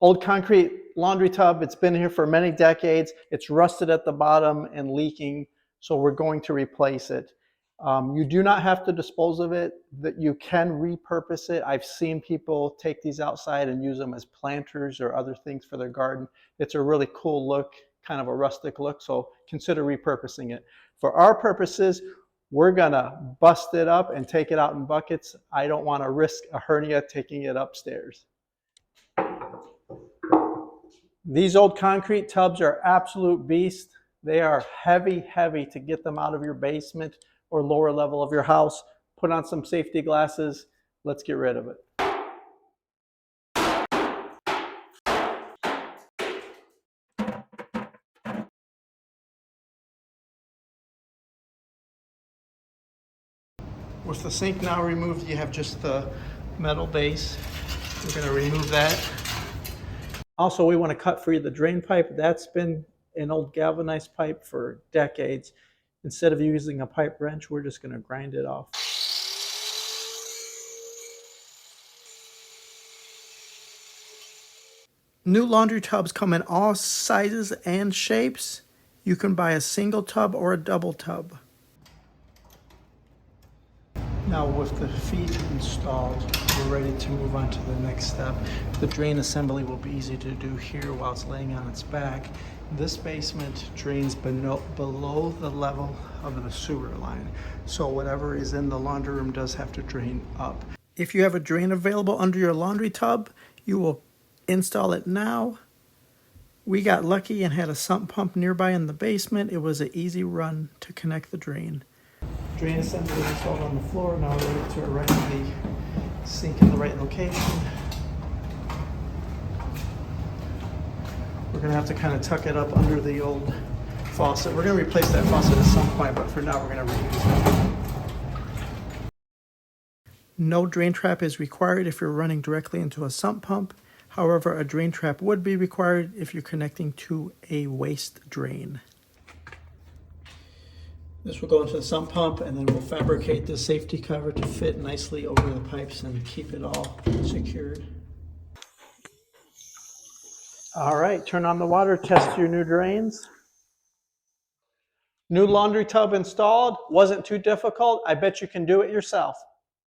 Old concrete laundry tub. It's been here for many decades. It's rusted at the bottom and leaking, so we're going to replace it. You do not have to dispose of it. That you can repurpose it. I've seen people take these outside and use them as planters or other things for their garden. It's a really cool look, kind of a rustic look, so consider repurposing it. For our purposes, we're gonna bust it up and take it out in buckets. I don't want to risk a hernia taking it upstairs. These old concrete tubs are absolute beasts. They are heavy, heavy to get them out of your basement or lower level of your house. Put on some safety glasses. Let's get rid of it. With the sink now removed, you have just the metal base. We're going to remove that. Also, we want to cut free the drain pipe. That's been an old galvanized pipe for decades. Instead of using a pipe wrench, we're just going to grind it off. New laundry tubs come in all sizes and shapes. You can buy a single tub or a double tub. Now with the feet installed, we're ready to move on to the next step. The drain assembly will be easy to do here while it's laying on its back. This basement drains below the level of the sewer line. So whatever is in the laundry room does have to drain up. If you have a drain available under your laundry tub, you will install it now. We got lucky and had a sump pump nearby in the basement. It was an easy run to connect the drain. Drain assembly is installed on the floor. Now we're ready to erect the sink in the right location. We're going to have to kind of tuck it up under the old faucet. We're going to replace that faucet at some point, but for now we're going to reuse it. No drain trap is required if you're running directly into a sump pump. However, a drain trap would be required if you're connecting to a waste drain. This will go into the sump pump, and then we'll fabricate the safety cover to fit nicely over the pipes and keep it all secured. All right, turn on the water, test your new drains. New laundry tub installed. Wasn't too difficult. I bet you can do it yourself.